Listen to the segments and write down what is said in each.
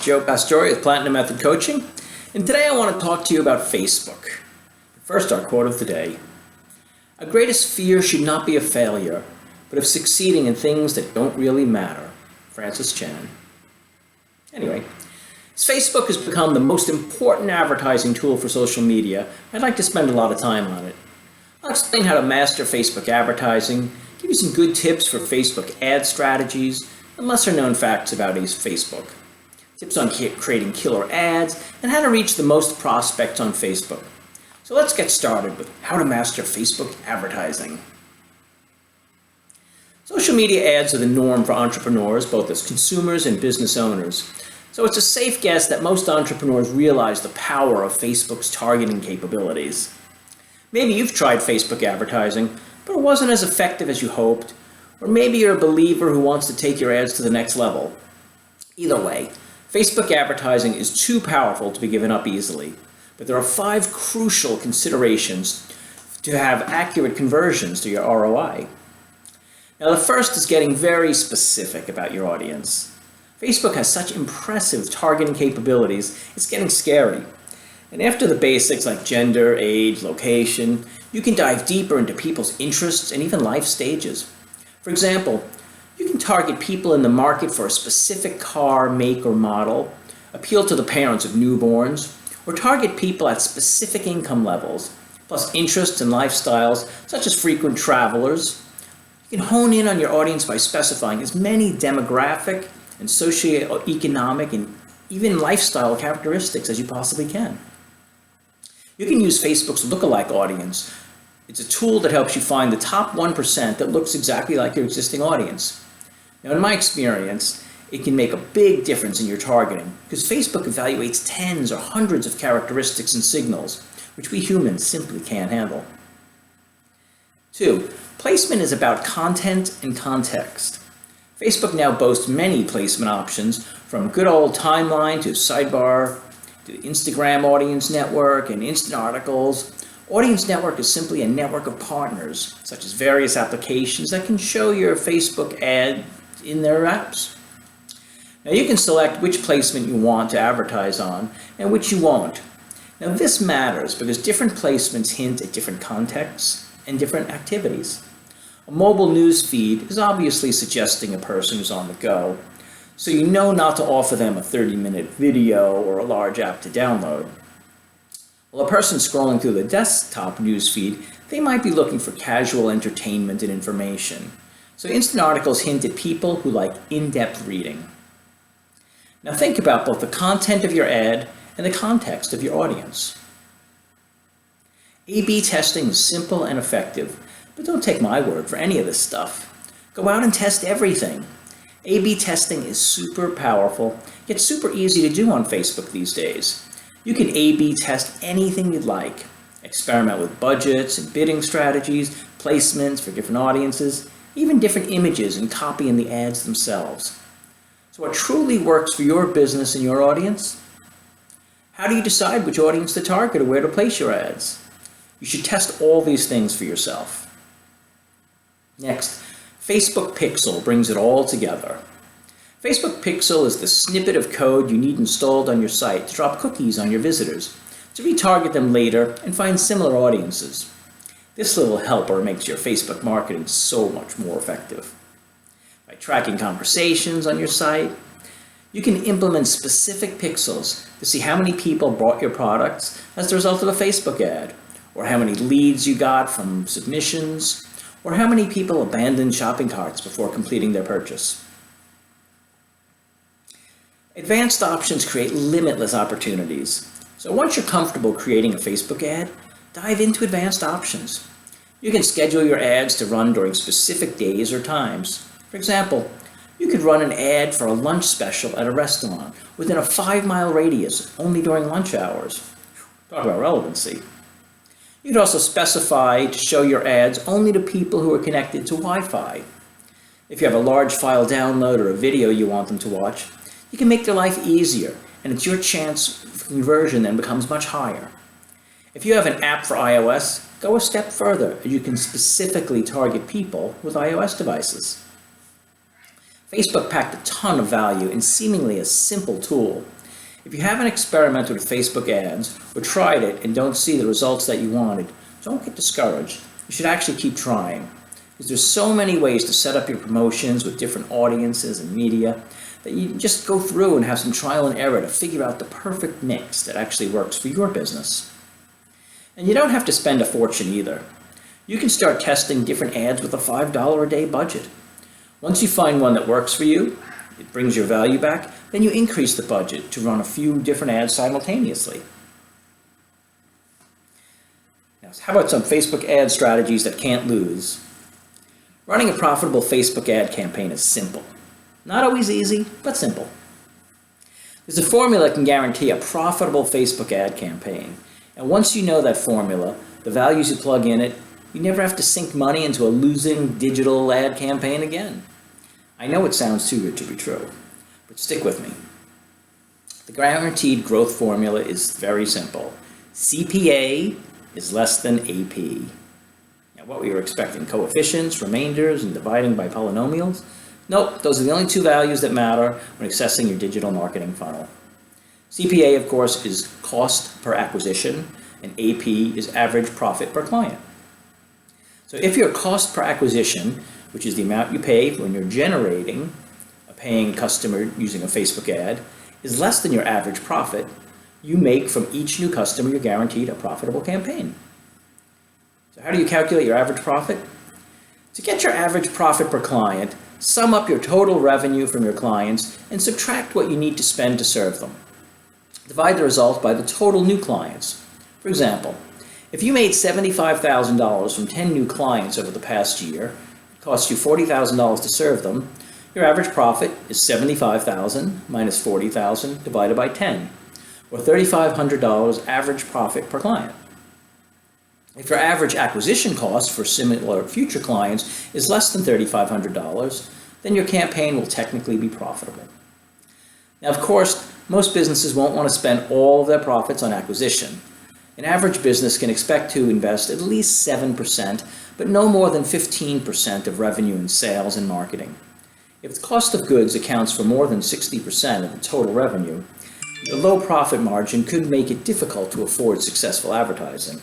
Joe Pastore with Platinum Method Coaching, and today I want to talk to you about Facebook. First, our quote of the day. Our greatest fear should not be of failure, but of succeeding in things that don't really matter. Francis Chan. Anyway, as Facebook has become the most important advertising tool for social media, I'd like to spend a lot of time on it. I'll explain how to master Facebook advertising, give you some good tips for Facebook ad strategies, and lesser known facts about Facebook. Tips on creating killer ads, and how to reach the most prospects on Facebook. So let's get started with how to master Facebook advertising. Social media ads are the norm for entrepreneurs, both as consumers and business owners. So it's a safe guess that most entrepreneurs realize the power of Facebook's targeting capabilities. Maybe you've tried Facebook advertising, but it wasn't as effective as you hoped, or maybe you're a believer who wants to take your ads to the next level. Either way, Facebook advertising is too powerful to be given up easily, but there are 5 crucial considerations to have accurate conversions to your ROI. Now, the first is getting very specific about your audience. Facebook has such impressive targeting capabilities, it's getting scary. And after the basics like gender, age, location, you can dive deeper into people's interests and even life stages. For example, you can target people in the market for a specific car, make, or model, appeal to the parents of newborns, or target people at specific income levels, plus interests and lifestyles, such as frequent travelers. You can hone in on your audience by specifying as many demographic and socioeconomic and even lifestyle characteristics as you possibly can. You can use Facebook's lookalike audience. It's a tool that helps you find the top 1% that looks exactly like your existing audience. Now, in my experience, it can make a big difference in your targeting because Facebook evaluates tens or hundreds of characteristics and signals, which we humans simply can't handle. 2. Placement is about content and context. Facebook now boasts many placement options, from good old timeline to sidebar to Instagram Audience Network and Instant Articles. Audience Network is simply a network of partners, such as various applications that can show your Facebook ad in their apps. Now you can select which placement you want to advertise on and which you won't. Now this matters because different placements hint at different contexts and different activities. A mobile news feed is obviously suggesting a person who's on the go, so you know not to offer them a 30-minute video or a large app to download. While a person scrolling through the desktop news feed, they might be looking for casual entertainment and information. So Instant Articles hint at people who like in-depth reading. Now think about both the content of your ad and the context of your audience. A/B testing is simple and effective, but don't take my word for any of this stuff. Go out and test everything. A/B testing is super powerful, yet super easy to do on Facebook these days. You can A/B test anything you'd like. Experiment with budgets and bidding strategies, placements for different audiences, even different images and copy in the ads themselves. So what truly works for your business and your audience? How do you decide which audience to target or where to place your ads? You should test all these things for yourself. Next, Facebook Pixel brings it all together. Facebook Pixel is the snippet of code you need installed on your site to drop cookies on your visitors, to retarget them later and find similar audiences. This little helper makes your Facebook marketing so much more effective. By tracking conversations on your site, you can implement specific pixels to see how many people bought your products as the result of a Facebook ad, or how many leads you got from submissions, or how many people abandoned shopping carts before completing their purchase. Advanced options create limitless opportunities. So once you're comfortable creating a Facebook ad, dive into advanced options. You can schedule your ads to run during specific days or times. For example, you could run an ad for a lunch special at a restaurant within a 5-mile radius only during lunch hours. Talk about relevancy. You could also specify to show your ads only to people who are connected to Wi-Fi. If you have a large file download or a video you want them to watch, you can make their life easier, and it's your chance of conversion then becomes much higher. If you have an app for iOS, go a step further. You can specifically target people with iOS devices. Facebook packed a ton of value in seemingly a simple tool. If you haven't experimented with Facebook ads or tried it and don't see the results that you wanted, don't get discouraged. You should actually keep trying, because there's so many ways to set up your promotions with different audiences and media that you just go through and have some trial and error to figure out the perfect mix that actually works for your business. And you don't have to spend a fortune either. You can start testing different ads with a $5 a day budget. Once you find one that works for you, it brings your value back, then you increase the budget to run a few different ads simultaneously. Now, how about some Facebook ad strategies that can't lose? Running a profitable Facebook ad campaign is simple. Not always easy, but simple. There's a formula that can guarantee a profitable Facebook ad campaign. And once you know that formula, the values you plug in it, you never have to sink money into a losing digital ad campaign again. I know it sounds too good to be true, but stick with me. The guaranteed growth formula is very simple. CPA is less than AP. Now, what were you expecting? Coefficients, remainders, and dividing by polynomials? Nope, those are the only two values that matter when accessing your digital marketing funnel. CPA, of course, is cost per acquisition, and AP is average profit per client. So if your cost per acquisition, which is the amount you pay when you're generating a paying customer using a Facebook ad, is less than your average profit you make from each new customer, you're guaranteed a profitable campaign. So how do you calculate your average profit? To get your average profit per client, sum up your total revenue from your clients and subtract what you need to spend to serve them. Divide the result by the total new clients. For example, if you made $75,000 from 10 new clients over the past year, it cost you $40,000 to serve them, your average profit is $75,000 minus $40,000 divided by 10, or $3,500 average profit per client. If your average acquisition cost for similar future clients is less than $3,500, then your campaign will technically be profitable. Now, of course, most businesses won't want to spend all of their profits on acquisition. An average business can expect to invest at least 7%, but no more than 15% of revenue in sales and marketing. If the cost of goods accounts for more than 60% of the total revenue, the low profit margin could make it difficult to afford successful advertising.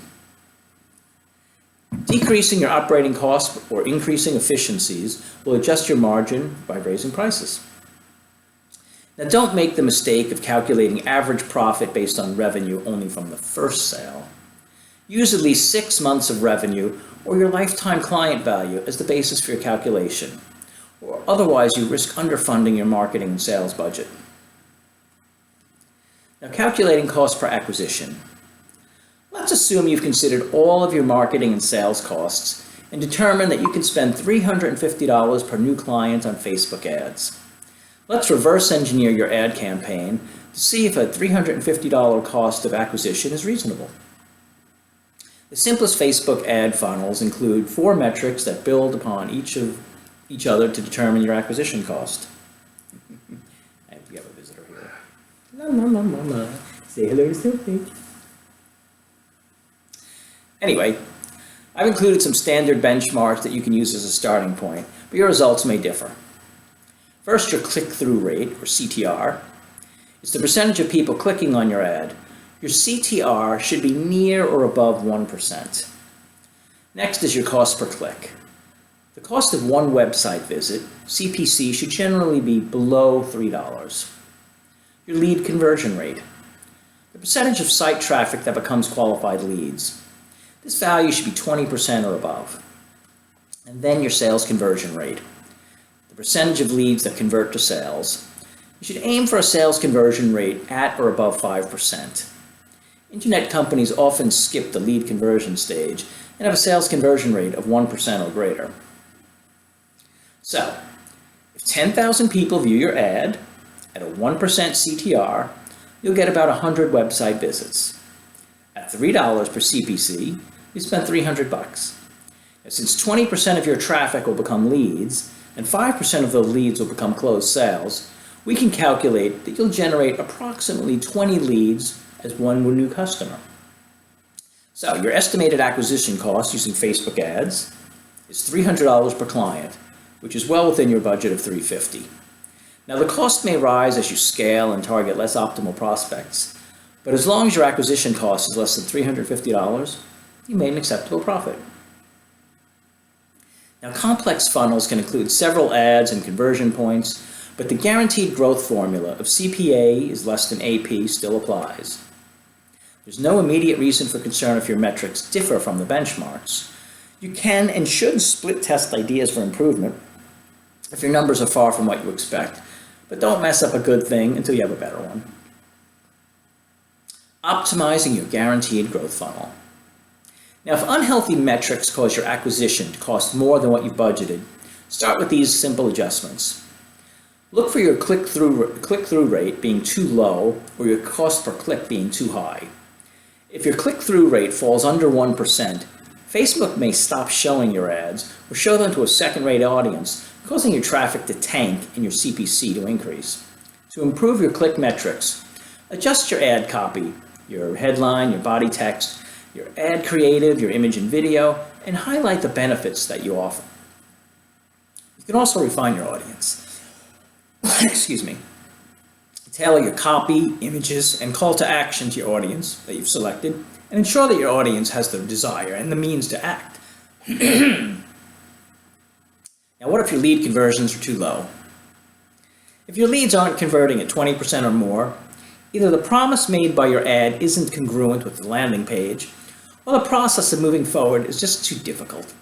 Decreasing your operating costs or increasing efficiencies will adjust your margin by raising prices. Now, don't make the mistake of calculating average profit based on revenue only from the first sale. Use at least 6 months of revenue or your lifetime client value as the basis for your calculation, or otherwise you risk underfunding your marketing and sales budget. Now, calculating cost per acquisition. Let's assume you've considered all of your marketing and sales costs and determine that you can spend $350 per new client on Facebook ads. Let's reverse engineer your ad campaign to see if a $350 cost of acquisition is reasonable. The simplest Facebook ad funnels include 4 metrics that build upon each other to determine your acquisition cost. I have a visitor here. La la la la la. Say hello to Sophie. Anyway, I've included some standard benchmarks that you can use as a starting point, but your results may differ. First, your click-through rate, or CTR, is the percentage of people clicking on your ad. Your CTR should be near or above 1%. Next is your cost per click. The cost of one website visit, CPC, should generally be below $3. Your lead conversion rate, the percentage of site traffic that becomes qualified leads. This value should be 20% or above. And then your sales conversion rate, the percentage of leads that convert to sales. You should aim for a sales conversion rate at or above 5%. Internet companies often skip the lead conversion stage and have a sales conversion rate of 1% or greater. So, if 10,000 people view your ad at a 1% CTR, you'll get about 100 website visits. At $3 per CPC, you spend $300. Now, since 20% of your traffic will become leads, and 5% of those leads will become closed sales, we can calculate that you'll generate approximately 20 leads as one new customer. So your estimated acquisition cost using Facebook ads is $300 per client, which is well within your budget of $350. Now, the cost may rise as you scale and target less optimal prospects, but as long as your acquisition cost is less than $350, you made an acceptable profit. Now, complex funnels can include several ads and conversion points, but the guaranteed growth formula of CPA is less than AP still applies. There's no immediate reason for concern if your metrics differ from the benchmarks. You can and should split test ideas for improvement if your numbers are far from what you expect, but don't mess up a good thing until you have a better one. Optimizing your guaranteed growth funnel. Now, if unhealthy metrics cause your acquisition to cost more than what you've budgeted, start with these simple adjustments. Look for your click-through rate being too low or your cost per click being too high. If your click-through rate falls under 1%, Facebook may stop showing your ads or show them to a second-rate audience, causing your traffic to tank and your CPC to increase. To improve your click metrics, adjust your ad copy, your headline, your body text, your ad creative, your image and video, and highlight the benefits that you offer. You can also refine your audience. Excuse me. Tailor your copy, images, and call to action to your audience that you've selected, and ensure that your audience has the desire and the means to act. Now, what if your lead conversions are too low? If your leads aren't converting at 20% or more, either the promise made by your ad isn't congruent with the landing page, or the process of moving forward is just too difficult.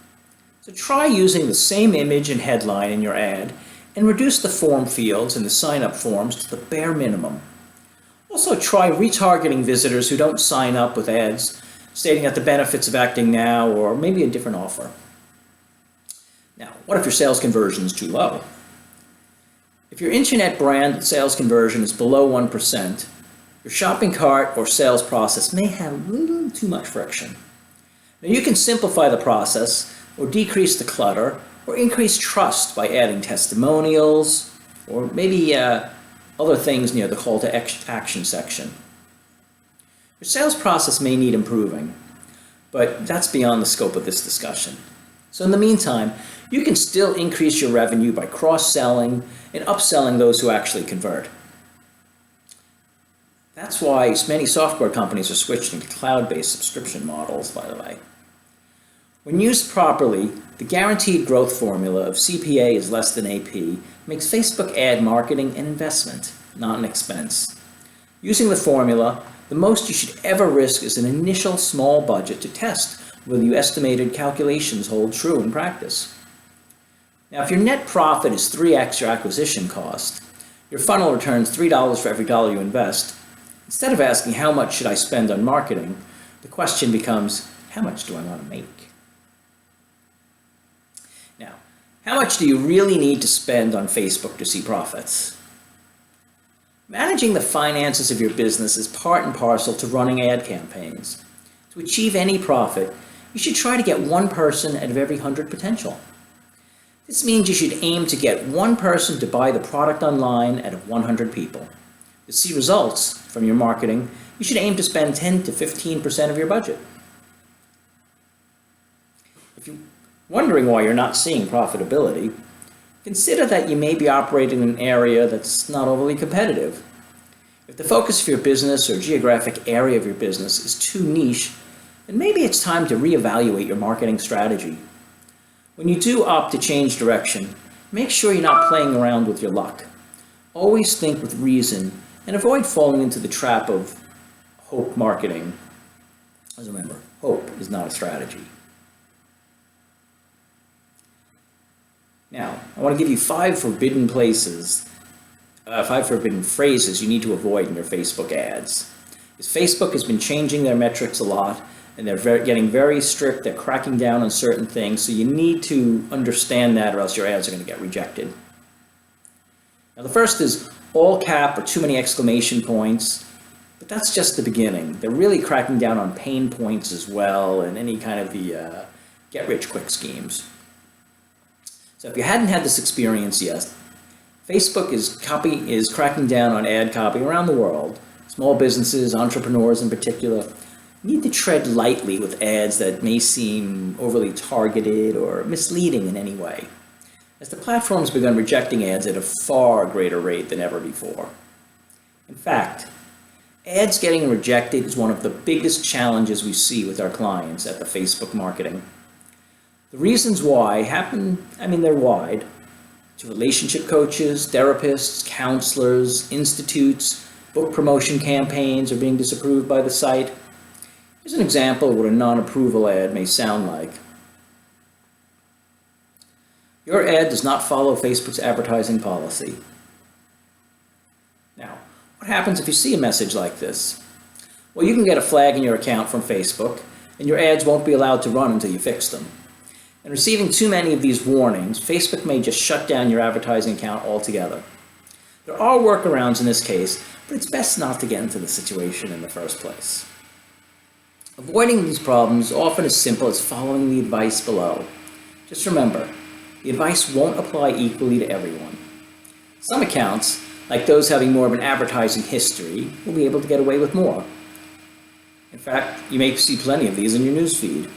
So try using the same image and headline in your ad and reduce the form fields in the sign-up forms to the bare minimum. Also, try retargeting visitors who don't sign up with ads stating that the benefits of acting now or maybe a different offer. Now, what if your sales conversion is too low? If your internet brand sales conversion is below 1%, your shopping cart or sales process may have a little too much friction. Now, you can simplify the process or decrease the clutter or increase trust by adding testimonials or maybe other things near the call to action section. Your sales process may need improving, but that's beyond the scope of this discussion. So in the meantime, you can still increase your revenue by cross-selling and upselling those who actually convert. That's why many software companies are switching to cloud-based subscription models, by the way. When used properly, the guaranteed growth formula of CPA is less than AP makes Facebook ad marketing an investment, not an expense. Using the formula, the most you should ever risk is an initial small budget to test whether your estimated calculations hold true in practice. Now, if your net profit is 3x your acquisition cost, your funnel returns $3 for every dollar you invest. Instead of asking how much should I spend on marketing, the question becomes, how much do I want to make? Now, how much do you really need to spend on Facebook to see profits? Managing the finances of your business is part and parcel to running ad campaigns. To achieve any profit, you should try to get one person out of every 100 potential. This means you should aim to get one person to buy the product online out of 100 people. To see results from your marketing, you should aim to spend 10 to 15% of your budget. If you're wondering why you're not seeing profitability, consider that you may be operating in an area that's not overly competitive. If the focus of your business or geographic area of your business is too niche, then maybe it's time to reevaluate your marketing strategy. When you do opt to change direction, make sure you're not playing around with your luck. Always think with reason and avoid falling into the trap of hope marketing. As remember, hope is not a strategy. Now, I want to give you 5 forbidden phrases you need to avoid in your Facebook ads. Because Facebook has been changing their metrics a lot, and they're getting very strict. They're cracking down on certain things, so you need to understand that or else your ads are going to get rejected. Now, the first is all cap or too many exclamation points, but that's just the beginning. They're really cracking down on pain points as well and any kind of the get-rich-quick schemes. So if you hadn't had this experience yet, Facebook is cracking down on ad copy around the world. Small businesses, entrepreneurs in particular, need to tread lightly with ads that may seem overly targeted or misleading in any way. as the platform's begun rejecting ads at a far greater rate than ever before. In fact, ads getting rejected is one of the biggest challenges we see with our clients at the Facebook marketing. The reasons why they're wide. To relationship coaches, therapists, counselors, institutes, book promotion campaigns are being disapproved by the site. Here's an example of what a non-approval ad may sound like. Your ad does not follow Facebook's advertising policy. Now, what happens if you see a message like this? Well, you can get a flag in your account from Facebook, and your ads won't be allowed to run until you fix them. And receiving too many of these warnings, Facebook may just shut down your advertising account altogether. There are workarounds in this case, but it's best not to get into the situation in the first place. Avoiding these problems is often as simple as following the advice below. Just remember, the advice won't apply equally to everyone. Some accounts, like those having more of an advertising history, will be able to get away with more. In fact, you may see plenty of these in your newsfeed.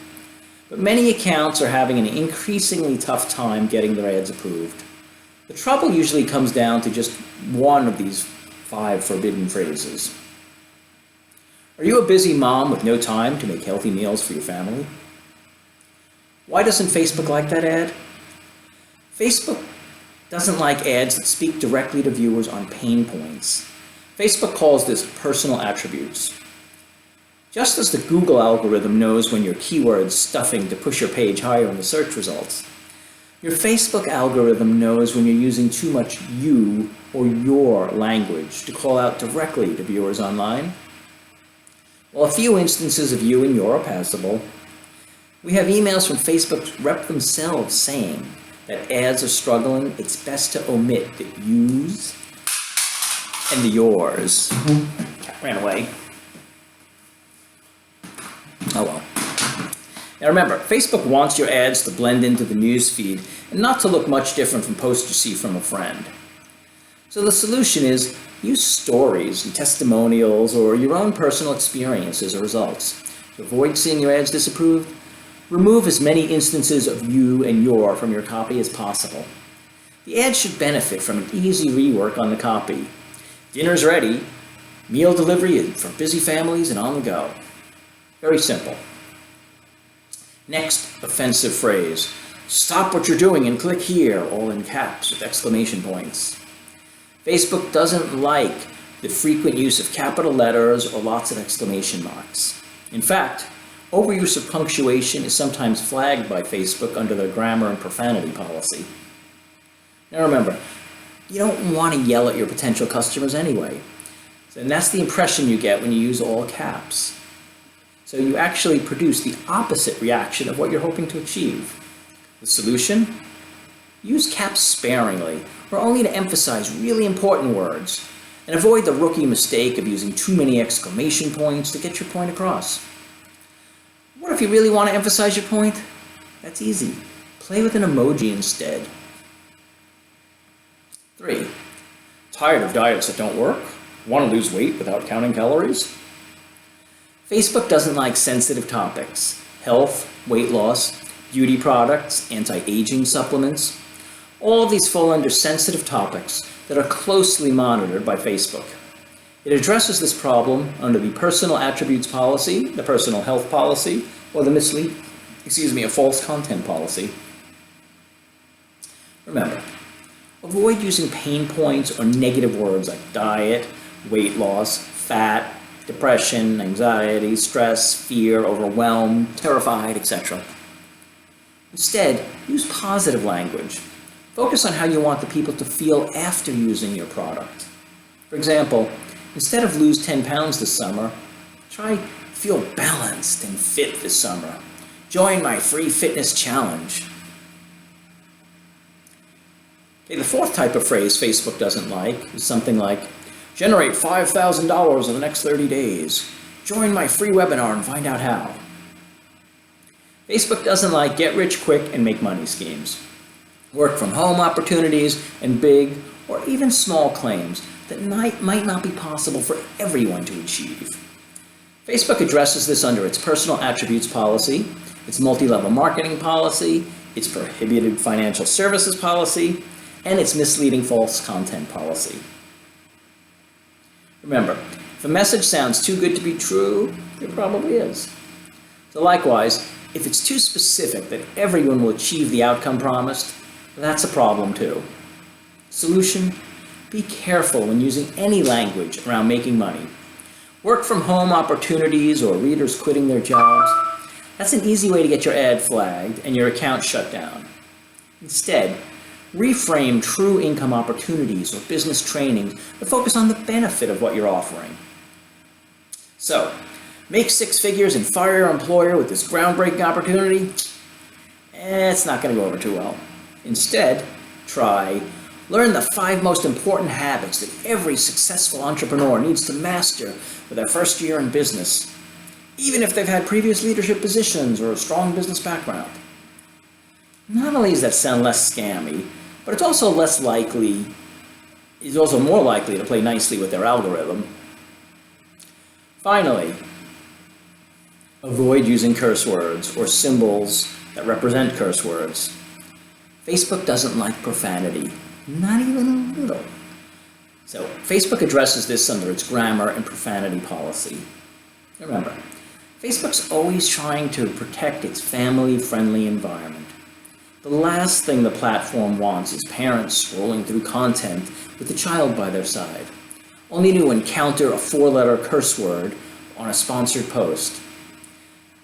But many accounts are having an increasingly tough time getting their ads approved. The trouble usually comes down to just one of these 5 forbidden phrases. Are you a busy mom with no time to make healthy meals for your family? Why doesn't Facebook like that ad? Facebook doesn't like ads that speak directly to viewers on pain points. Facebook calls this personal attributes. Just as the Google algorithm knows when your keyword stuffing to push your page higher in the search results, your Facebook algorithm knows when you're using too much you or your language to call out directly to viewers online. While a few instances of you and your are passable, we have emails from Facebook's rep themselves saying that ads are struggling. It's best to omit the yous and the yours. Cat ran away. Oh well. Now remember, Facebook wants your ads to blend into the news feed and not to look much different from posts you see from a friend. So the solution is use stories and testimonials or your own personal experiences or results. To avoid seeing your ads disapproved, remove as many instances of you and your from your copy as possible. The ad should benefit from an easy rework on the copy. Dinner's ready, meal delivery for busy families and on the go. Very simple. Next offensive phrase, stop what you're doing and click here, all in caps with exclamation points. Facebook doesn't like the frequent use of capital letters or lots of exclamation marks. In fact, overuse of punctuation is sometimes flagged by Facebook under their grammar and profanity policy. Now remember, you don't want to yell at your potential customers anyway. And that's the impression you get when you use all caps. So you actually produce the opposite reaction of what you're hoping to achieve. The solution? Use caps sparingly, or only to emphasize really important words, and avoid the rookie mistake of using too many exclamation points to get your point across. What if you really want to emphasize your point? That's easy. Play with an emoji instead. 3. Tired of diets that don't work? Want to lose weight without counting calories? Facebook doesn't like sensitive topics. Health, weight loss, beauty products, anti-aging supplements. All of these fall under sensitive topics that are closely monitored by Facebook. It addresses this problem under the personal attributes policy, the personal health policy, or the a false content policy. Remember, avoid using pain points or negative words like diet, weight loss, fat, depression, anxiety, stress, fear, overwhelmed, terrified, etc. Instead, use positive language. Focus on how you want the people to feel after using your product. For example, instead of lose 10 pounds this summer, try feel balanced and fit this summer. Join my free fitness challenge. Okay, the 4th type of phrase Facebook doesn't like is something like, generate $5,000 in the next 30 days. Join my free webinar and find out how. Facebook doesn't like get rich quick and make money schemes. Work from home opportunities and big or even small claims that might not be possible for everyone to achieve. Facebook addresses this under its personal attributes policy, its multi-level marketing policy, its prohibited financial services policy, and its misleading false content policy. Remember, if a message sounds too good to be true, it probably is. So likewise, if it's too specific that everyone will achieve the outcome promised, that's a problem too. Solution: be careful when using any language around making money. Work from home opportunities or readers quitting their jobs, that's an easy way to get your ad flagged and your account shut down. Instead, reframe true income opportunities or business training that focus on the benefit of what you're offering. So, make 6 figures and fire your employer with this groundbreaking opportunity? It's not going to go over too well. Instead, try learn the 5 most important habits that every successful entrepreneur needs to master for their first year in business, even if they've had previous leadership positions or a strong business background. Not only does that sound less scammy, but it's also more likely to play nicely with their algorithm. Finally, avoid using curse words or symbols that represent curse words. Facebook doesn't like profanity, not even a little. So Facebook addresses this under its grammar and profanity policy. Remember, Facebook's always trying to protect its family-friendly environment. The last thing the platform wants is parents scrolling through content with a child by their side, only to encounter a 4-letter curse word on a sponsored post.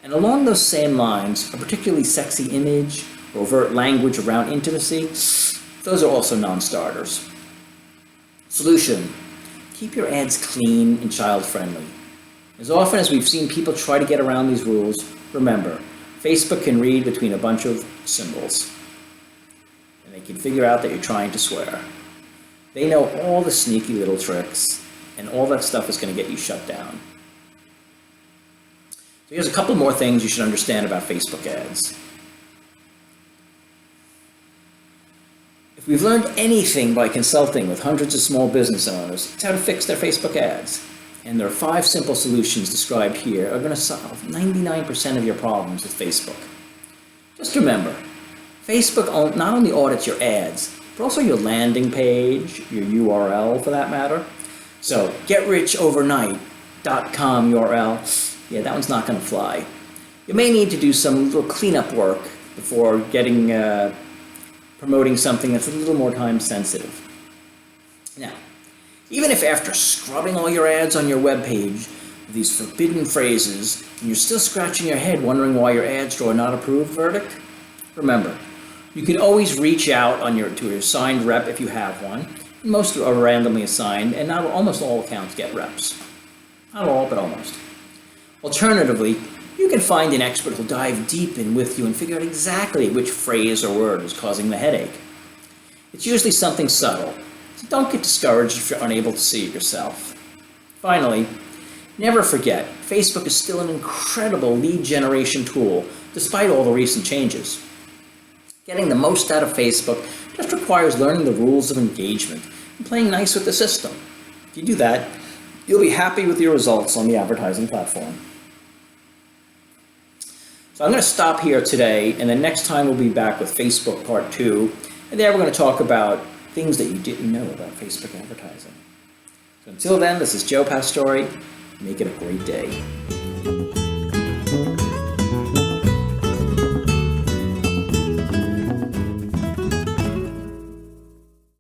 And along those same lines, a particularly sexy image or overt language around intimacy, those are also non-starters. Solution: keep your ads clean and child-friendly. As often as we've seen people try to get around these rules, remember, Facebook can read between a bunch of symbols, and they can figure out that you're trying to swear. They know all the sneaky little tricks, and all that stuff is going to get you shut down. So here's a couple more things you should understand about Facebook ads. If we've learned anything by consulting with hundreds of small business owners, it's how to fix their Facebook ads. And there are 5 simple solutions described here are going to solve 99% of your problems with Facebook. Just remember, Facebook not only audits your ads, but also your landing page, your URL for that matter. So getrichovernight.com URL, yeah, that one's not going to fly. You may need to do some little cleanup work before promoting something that's a little more time sensitive. Now, even if after scrubbing all your ads on your webpage with these forbidden phrases, and you're still scratching your head wondering why your ads draw a not approved verdict, remember, you can always reach out to your assigned rep if you have one. Most are randomly assigned, and almost all accounts get reps. Not all, but almost. Alternatively, you can find an expert who'll dive deep in with you and figure out exactly which phrase or word is causing the headache. It's usually something subtle, so don't get discouraged if you're unable to see it yourself. Finally, never forget, Facebook is still an incredible lead generation tool, despite all the recent changes. Getting the most out of Facebook just requires learning the rules of engagement and playing nice with the system. If you do that, you'll be happy with your results on the advertising platform. So I'm going to stop here today, and then next time we'll be back with Facebook Part 2, and there we're going to talk about things that you didn't know about Facebook advertising. So until then, this is Joe Pastore. Make it a great day.